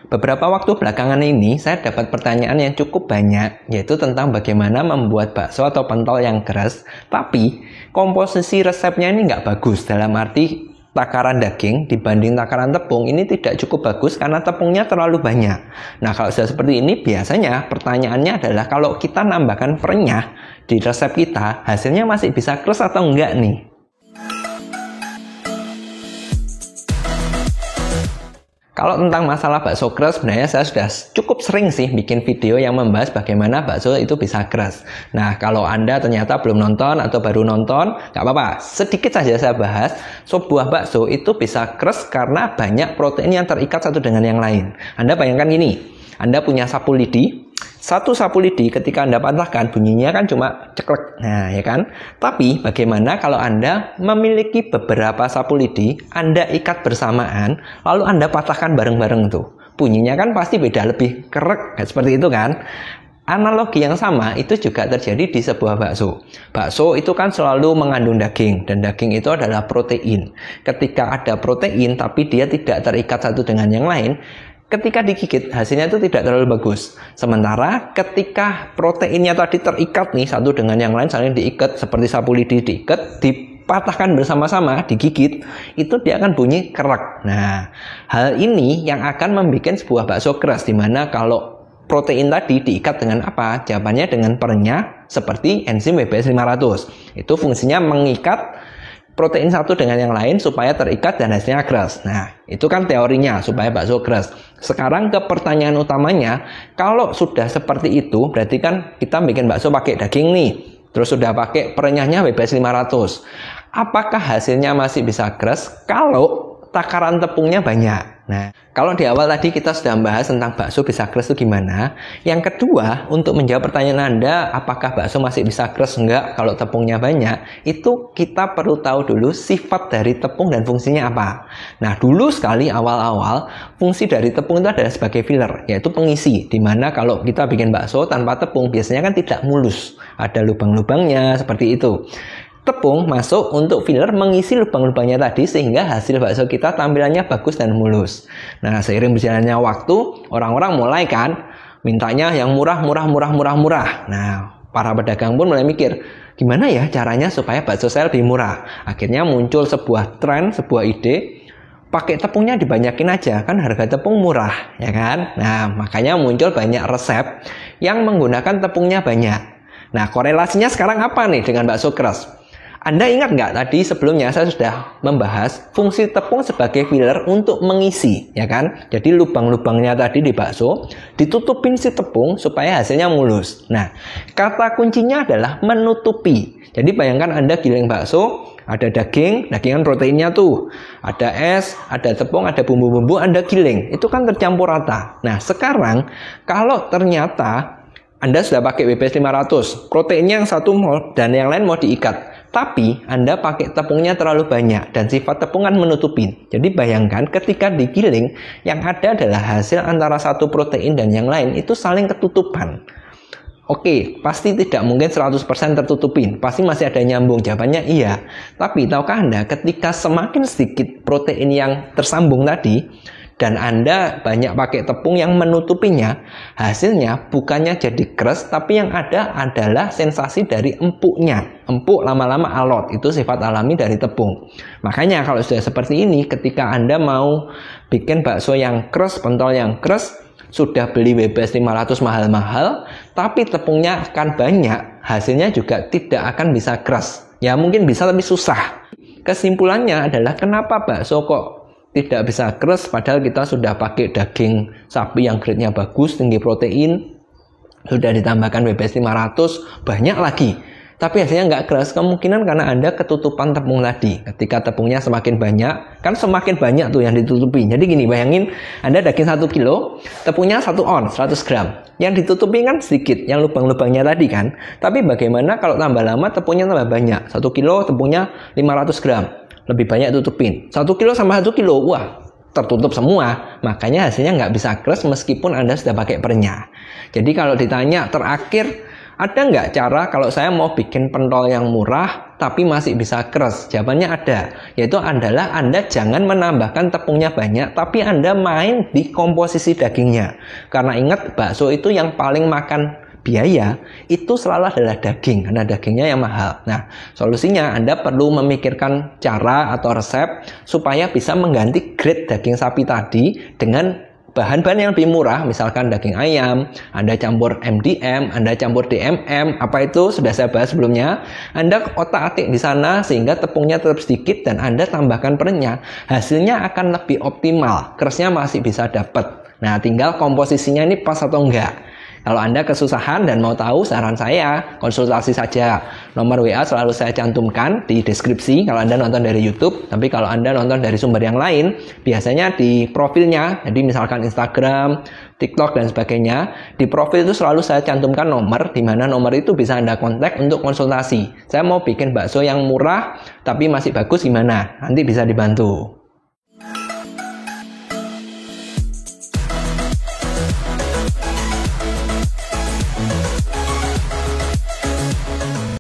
Beberapa waktu belakangan ini saya dapat pertanyaan yang cukup banyak, yaitu tentang bagaimana membuat bakso atau pentol yang keras, tapi komposisi resepnya ini nggak bagus. Dalam arti takaran daging dibanding takaran tepung ini tidak cukup bagus karena tepungnya terlalu banyak. Nah, kalau sudah seperti ini, biasanya pertanyaannya adalah kalau kita nambahkan perenyah di resep kita, hasilnya masih bisa keras atau enggak nih? Kalau tentang masalah bakso keras, sebenarnya saya sudah cukup sering sih bikin video yang membahas bagaimana bakso itu bisa keras. Nah, kalau Anda ternyata belum nonton atau baru nonton, nggak apa-apa. Sedikit saja saya bahas, sebuah bakso itu bisa keras karena banyak protein yang terikat satu dengan yang lain. Anda bayangkan gini, Anda punya sapu lidi, satu sapu lidi ketika Anda patahkan bunyinya kan cuma ceklek. Nah, ya kan? Tapi bagaimana kalau Anda memiliki beberapa sapu lidi, Anda ikat bersamaan, lalu Anda patahkan bareng-bareng tuh. Bunyinya kan pasti beda, lebih kerek, seperti itu kan? Analogi yang sama itu juga terjadi di sebuah bakso. Bakso itu kan selalu mengandung daging, dan daging itu adalah protein. Ketika ada protein tapi dia tidak terikat satu dengan yang lain, ketika digigit hasilnya itu tidak terlalu bagus. Sementara ketika proteinnya tadi terikat nih satu dengan yang lain, saling diikat seperti sapu lidi diikat, dipatahkan bersama-sama, digigit, itu dia akan bunyi kerak. Nah, hal ini yang akan membuat sebuah bakso keras, dimana kalau protein tadi diikat dengan apa? Jawabannya dengan perenyah seperti enzim WBS 500. Itu fungsinya mengikat protein satu dengan yang lain supaya terikat dan hasilnya keras. Nah, itu kan teorinya supaya bakso keras. Sekarang ke pertanyaan utamanya, kalau sudah seperti itu, berarti kan kita bikin bakso pakai daging nih, terus sudah pakai perenyahnya WBS 500. Apakah hasilnya masih bisa keras kalau takaran tepungnya banyak? Nah, kalau di awal tadi kita sudah membahas tentang bakso bisa keras itu gimana. Yang kedua, untuk menjawab pertanyaan Anda, apakah bakso masih bisa keras enggak kalau tepungnya banyak, itu kita perlu tahu dulu sifat dari tepung dan fungsinya apa. Nah, dulu sekali awal-awal, fungsi dari tepung itu adalah sebagai filler, yaitu pengisi. Dimana kalau kita bikin bakso tanpa tepung, biasanya kan tidak mulus. Ada lubang-lubangnya, seperti itu. Tepung masuk untuk filler mengisi lubang-lubangnya tadi sehingga hasil bakso kita tampilannya bagus dan mulus. Nah, seiring berjalannya waktu, orang-orang mulai kan mintanya yang murah. Nah, para pedagang pun mulai mikir, gimana ya caranya supaya bakso saya lebih murah? Akhirnya muncul sebuah tren, sebuah ide, pakai tepungnya dibanyakin aja, kan harga tepung murah, ya kan? Nah, makanya muncul banyak resep yang menggunakan tepungnya banyak. Nah, korelasinya sekarang apa nih dengan bakso keras? Anda ingat nggak tadi sebelumnya saya sudah membahas fungsi tepung sebagai filler untuk mengisi, ya kan? Jadi lubang-lubangnya tadi di bakso ditutupin si tepung supaya hasilnya mulus. Nah, kata kuncinya adalah menutupi. Jadi bayangkan Anda giling bakso, ada dagingan proteinnya tuh, ada es, ada tepung, ada bumbu-bumbu, Anda giling, itu kan tercampur rata. Nah, sekarang kalau ternyata Anda sudah pakai WBS 500, proteinnya yang satu dan yang lain mau diikat, tapi Anda pakai tepungnya terlalu banyak dan sifat tepung kan menutupin. Jadi bayangkan ketika digiling, yang ada adalah hasil antara satu protein dan yang lain itu saling ketutupan. Oke, pasti tidak mungkin 100% tertutupin, pasti masih ada nyambung. Jawabannya iya. Tapi tahukah Anda ketika semakin sedikit protein yang tersambung tadi, dan Anda banyak pakai tepung yang menutupinya, hasilnya bukannya jadi keras, tapi yang ada adalah sensasi dari empuknya. Empuk lama-lama alot, itu sifat alami dari tepung. Makanya kalau sudah seperti ini, ketika Anda mau bikin bakso yang keras, pentol yang keras, sudah beli WBS 500 mahal-mahal, tapi tepungnya akan banyak, hasilnya juga tidak akan bisa keras. Ya mungkin bisa tapi susah. Kesimpulannya adalah kenapa bakso kok tidak bisa keras padahal kita sudah pakai daging sapi yang grade-nya bagus, tinggi protein, sudah ditambahkan WBS 500, banyak lagi. Tapi hasilnya nggak keras, kemungkinan karena Anda ketutupan tepung tadi. Ketika tepungnya semakin banyak, kan semakin banyak tuh yang ditutupi. Jadi gini, bayangin Anda daging 1 kilo, tepungnya 1 ons, 100 gram. Yang ditutupi kan sedikit, yang lubang-lubangnya tadi kan. Tapi bagaimana kalau tambah lama tepungnya tambah banyak? 1 kilo tepungnya 500 gram. Lebih banyak tutupin. 1 kilo sama 1 kilo, wah, tertutup semua. Makanya hasilnya nggak bisa keras meskipun Anda sudah pakai perenyah. Jadi kalau ditanya terakhir, ada nggak cara kalau saya mau bikin pentol yang murah, tapi masih bisa keras? Jawabannya ada, yaitu adalah Anda jangan menambahkan tepungnya banyak, tapi Anda main di komposisi dagingnya. Karena ingat, bakso itu yang paling makan biaya itu selalu adalah daging, karena dagingnya yang mahal. Nah, solusinya Anda perlu memikirkan cara atau resep supaya bisa mengganti grade daging sapi tadi dengan bahan-bahan yang lebih murah, misalkan daging ayam, Anda campur MDM, Anda campur DMM, apa itu sudah saya bahas sebelumnya. Anda otak-atik di sana sehingga tepungnya tetap sedikit dan Anda tambahkan perennya, hasilnya akan lebih optimal, kerasnya masih bisa dapat. Nah, tinggal komposisinya ini pas atau enggak. Kalau Anda kesusahan dan mau tahu, saran saya konsultasi saja. Nomor WA selalu saya cantumkan di deskripsi kalau Anda nonton dari YouTube. Tapi kalau Anda nonton dari sumber yang lain, biasanya di profilnya, jadi misalkan Instagram, TikTok dan sebagainya, di profil itu selalu saya cantumkan nomor, di mana nomor itu bisa Anda kontak untuk konsultasi. Saya mau bikin bakso yang murah tapi masih bagus, gimana? Nanti bisa dibantu.